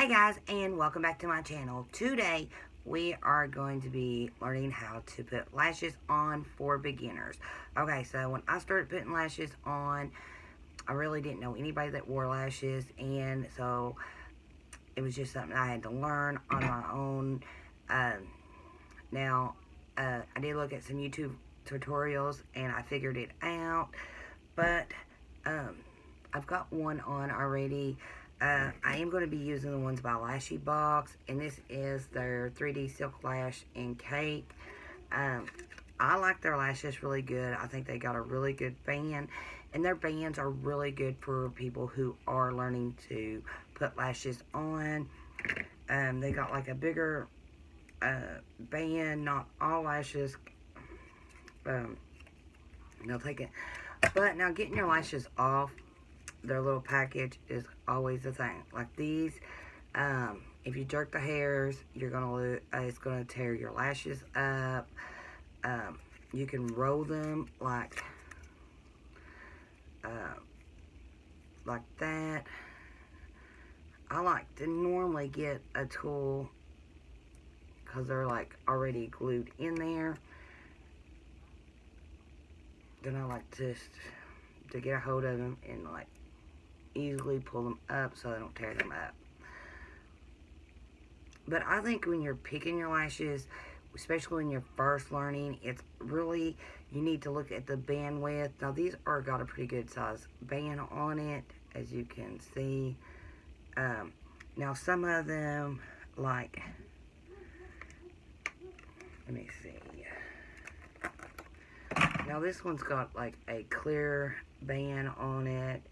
Hey guys, and welcome back to my channel. Today we are going to be learning how to put lashes on for beginners. Okay, so when I started putting lashes on, I really didn't know anybody that wore lashes, and so it was just something I had to learn on my own. Now, I did look at some YouTube tutorials and I figured it out, but I've got one on already. I am going to be using the ones by Lashy Box, and this is their 3D Silk Lash and Cake. I like their lashes really good. I think they got a really good band, and their bands are really good for people who are learning to put lashes on. They got like a bigger band, not all lashes. They'll take it. But now getting your lashes off their little package is always the thing. Like these, if you jerk the hairs, you're gonna it's gonna tear your lashes up. You can roll them like that. I like to normally get a tool because they're like already glued in there. Then I like to get a hold of them and like easily pull them up so they don't tear them up. But I think when you're picking your lashes, especially when you're first learning, it's really, you need to look at the band width. Now these are got a pretty good size band on it, as you can see. Now some of them, like, let me see. Now this one's got like a clear band on it.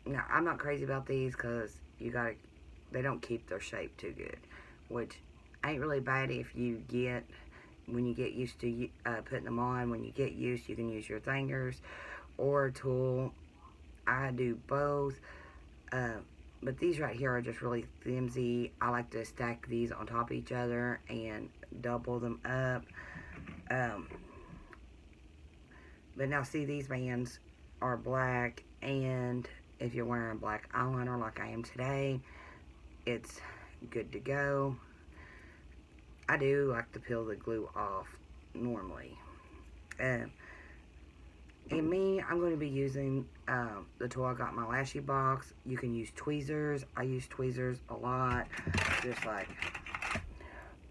Now I'm not crazy about these because they don't keep their shape too good, which ain't really bad if you when you get used to putting them on. When you get used, you can use your fingers or a tool. I do both. But these right here are just really flimsy. I like to stack these on top of each other and double them up. But now see, these bands are black, and if you're wearing black eyeliner like I am today, it's good to go. I do like to peel the glue off normally. And me, I'm going to be using the tool I got in my Lashy Box. You can use tweezers. I use tweezers a lot, just like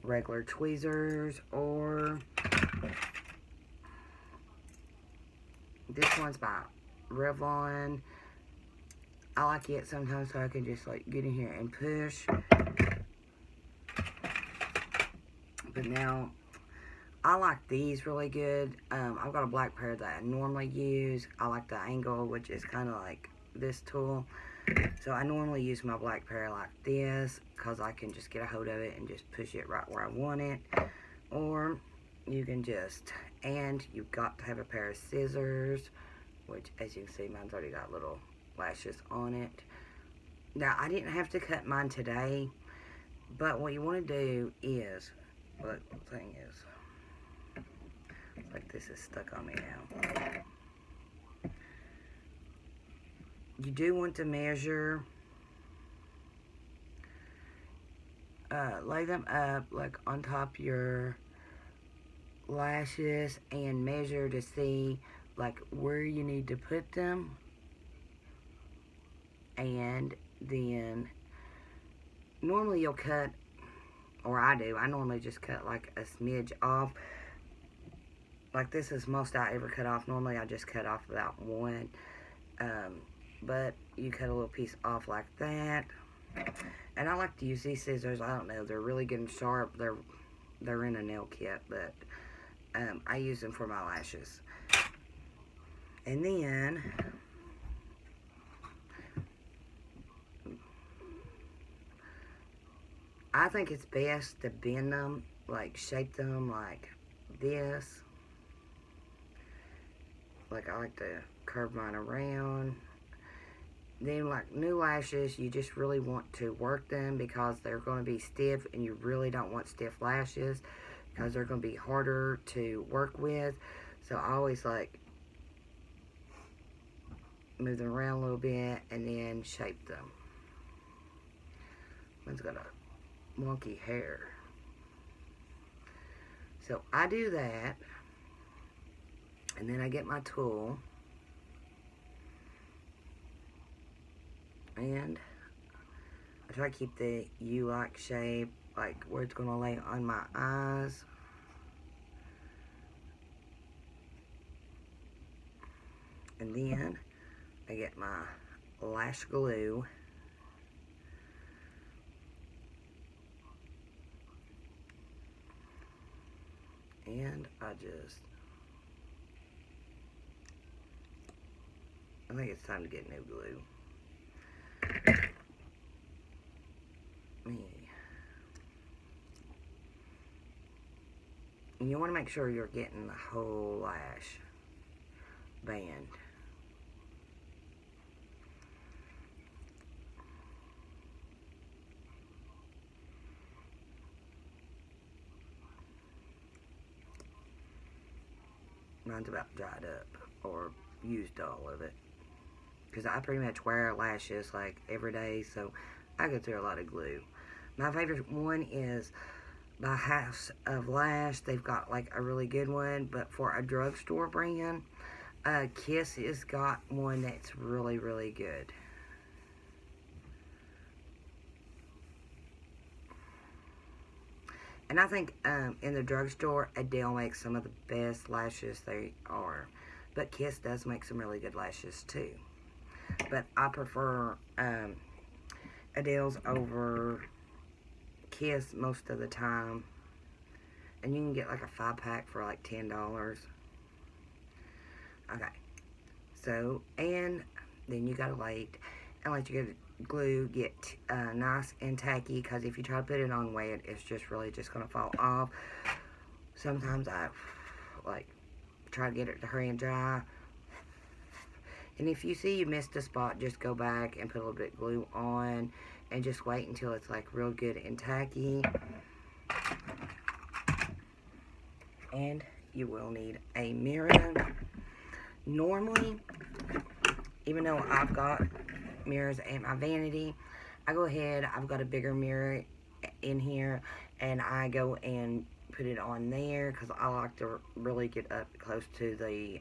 regular tweezers, or this one's by Revlon. I like it sometimes so I can just like get in here and push. But now, I like these really good. I've got a black pair that I normally use. I like the angle, which is kind of like this tool. So I normally use my black pair like this because I can just get a hold of it and just push it right where I want it. Or you can just, and you've got to have a pair of scissors, which as you can see, mine's already got little lashes on it. Now I didn't have to cut mine today, but what you want to do is, what the thing is, like this is stuck on me now. You do want to measure, lay them up like on top of your lashes and measure to see like where you need to put them. And then normally you'll cut, or I do, I normally just cut like a smidge off. Like this is most I ever cut off. Normally I just cut off about one. But you cut a little piece off like that. And I like to use these scissors. I don't know, they're really good and sharp. They're in a nail kit, but I use them for my lashes. And then I think it's best to bend them, like shape them like this. Like I like to curve mine around. Then like new lashes, you just really want to work them because they're going to be stiff, and you really don't want stiff lashes because they're going to be harder to work with. So I always like move them around a little bit, and then shape them. One's got a wonky hair. So I do that, and then I get my tool, and I try to keep the U-like shape, like where it's gonna lay on my eyes. And then I get my lash glue, and I think it's time to get new glue. And you want to make sure you're getting the whole lash band. Mine's about dried up, or used all of it, because I pretty much wear lashes like every day, so I go through a lot of glue. My favorite one is by House of Lash. They've got like a really good one, but for a drugstore brand, Kiss has got one that's really, really good. And I think in the drugstore, Adele makes some of the best lashes they are. But Kiss does make some really good lashes too. But I prefer Adele's over Kiss most of the time. And you can get like a 5-pack for like $10. Okay. So, and then you gotta wait and let your glue get nice and tacky, because if you try to put it on wet, it's just really just gonna fall off. Sometimes I like try to get it to hurry and dry. And if you see you missed a spot, just go back and put a little bit of glue on and just wait until it's like real good and tacky. And you will need a mirror. Normally, even though I've got mirrors at my vanity, I go ahead, I've got a bigger mirror in here, and I go and put it on there, because I like to really get up close to the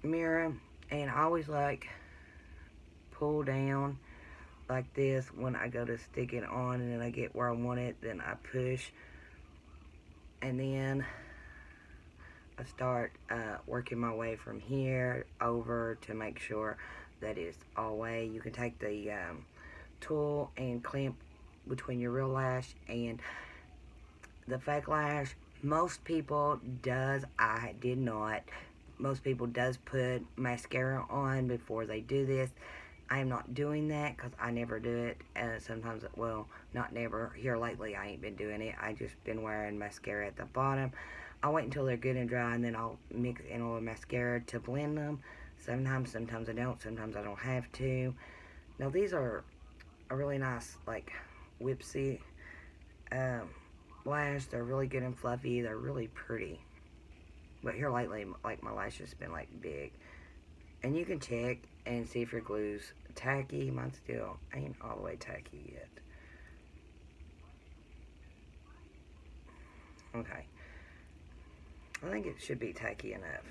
mirror. And I always like pull down like this when I go to stick it on, and then I get where I want it, then I push, and then I start working my way from here over to make sure that it's all the way. You can take the tool and clamp between your real lash and the fake lash. Most people does, I did not. Most people does put mascara on before they do this. I am not doing that because I never do it. Sometimes, well, not never. Here lately, I ain't been doing it. I just been wearing mascara at the bottom. I'll wait until they're good and dry, and then I'll mix in a little mascara to blend them. Sometimes I don't. Sometimes I don't have to. Now, these are a really nice, like, whipsy lash. They're really good and fluffy. They're really pretty. But here lately, like, my lashes been, like, big. And you can check and see if your glue's tacky. Mine still ain't all the way tacky yet. Okay. I think it should be tacky enough.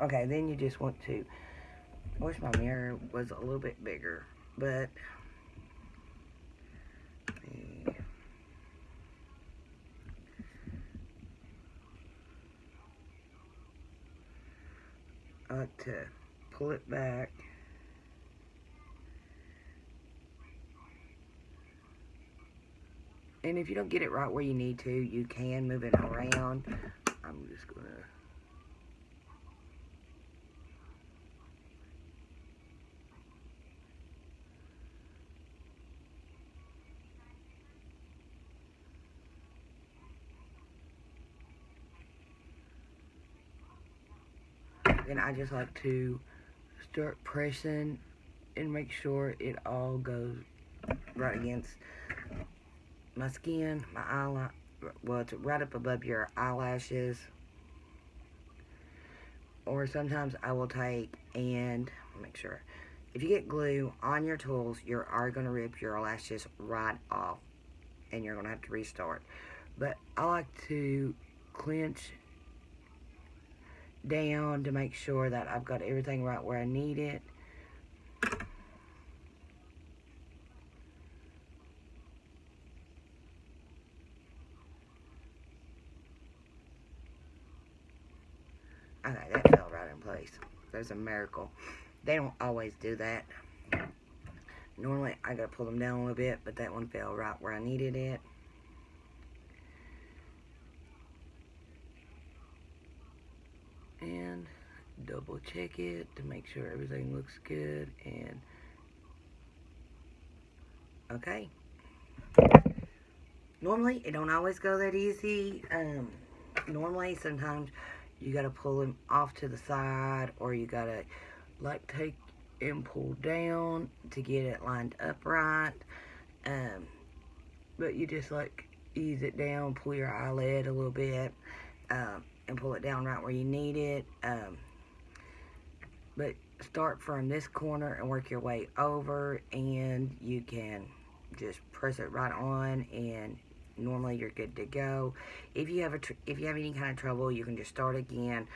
Okay, then you just want to... I wish my mirror was a little bit bigger, but... I like to pull it back. And if you don't get it right where you need to, you can move it around. I'm just gonna... And I just like to start pressing and make sure it all goes right against my skin, my eyelash. Well, it's right up above your eyelashes. or sometimes I will take and make sure. If you get glue on your tools, you are going to rip your lashes right off, and you're going to have to restart. But I like to clench down to make sure that I've got everything right where I need it. Okay, that fell right in place. There's a miracle. They don't always do that. Normally, I gotta pull them down a little bit, but that one fell right where I needed it. And double check it to make sure everything looks good. And okay. Normally, it don't always go that easy. Normally, sometimes you gotta pull them off to the side, or you gotta like take and pull down to get it lined up right. But you just like ease it down, pull your eyelid a little bit, and pull it down right where you need it. But start from this corner and work your way over, and you can just press it right on, and normally you're good to go. If you have any kind of trouble, you can just start again.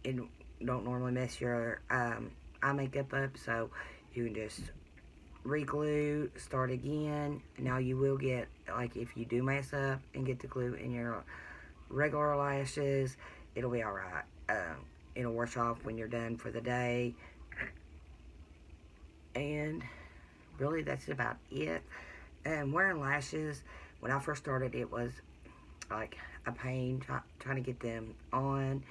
It don't normally mess your eye makeup up, so you can just re-glue, start again. Now you will get, like, if you do mess up and get the glue in your regular lashes, it'll be alright. It'll wash off when you're done for the day. And really, that's about it. Wearing lashes, when I first started, it was like a pain trying to get them on.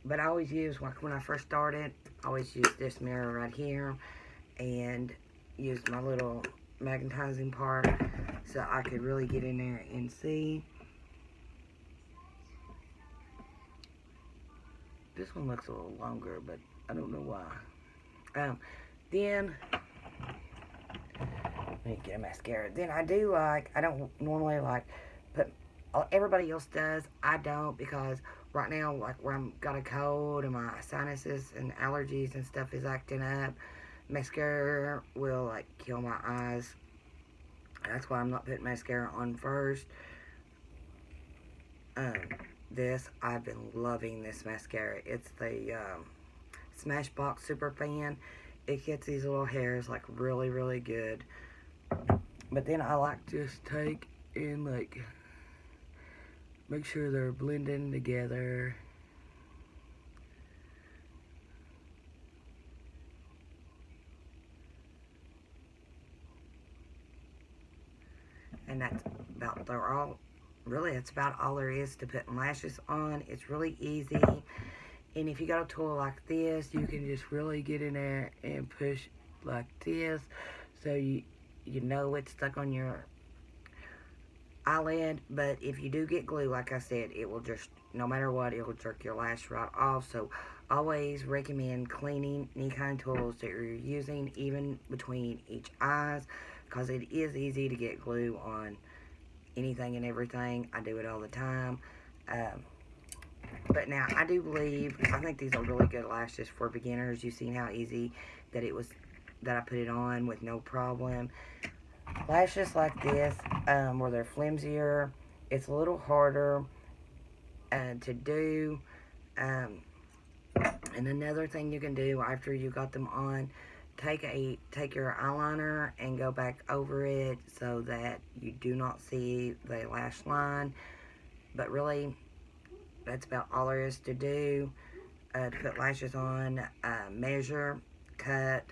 But I always use, like when I first started, I always use this mirror right here and use my little magnetizing part so I could really get in there and see. This one looks a little longer, but I don't know why. Then, let me get a mascara. Then I don't normally like put, everybody else does. I don't, because right now, like where I'm got a cold and my sinuses and allergies and stuff is acting up, mascara will like kill my eyes. That's why I'm not putting mascara on first. I've been loving this mascara. It's the Smashbox Super Fan. It gets these little hairs like really, really good. But then I like to just take and like make sure they're blending together. And that's about, that's about all there is to putting lashes on. It's really easy. And if you got a tool like this, you can just really get in there and push like this, so you know it's stuck on your eyelid. But if you do get glue, like I said, it will just, no matter what, it will jerk your lash right off. So always recommend cleaning any kind of tools that you're using, even between each eyes, because it is easy to get glue on anything and everything. I do it all the time. But now, I think these are really good lashes for beginners. You've seen how easy that I put it on with no problem. Lashes like this, where they're flimsier, it's a little harder to do. And another thing you can do after you got them on, take your eyeliner and go back over it so that you do not see the lash line. But really, that's about all there is to do to put lashes on. Measure, cut,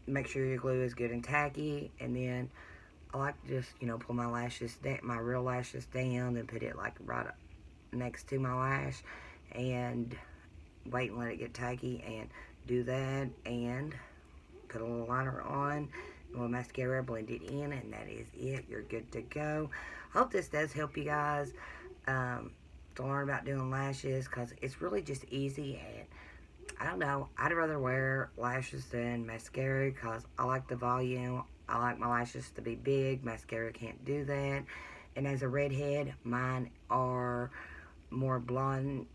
make sure your glue is good and tacky, and then I like to just, pull my lashes down, my real lashes down, and put it like right next to my lash, and wait and let it get tacky, and do that, and put a little liner on, a little mascara, blend it in, and that is it. You're good to go. I hope this does help you guys to learn about doing lashes, because it's really just easy. And I don't know, I'd rather wear lashes than mascara, because I like the volume. I like my lashes to be big. Mascara can't do that. And as a redhead, mine are more blonde,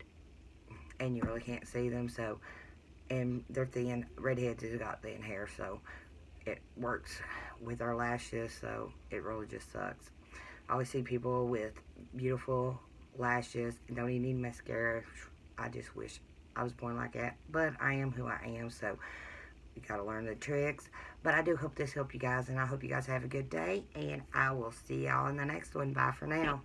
and you really can't see them. So, and they're thin. Redheads has got thin hair, so it works with our lashes. So it really just sucks. I always see people with beautiful lashes and don't even need mascara. I just wish I was born like that, but I am who I am, so you gotta learn the tricks. But I do hope this helped you guys, and I hope you guys have a good day, and I will see y'all in the next one. Bye for now.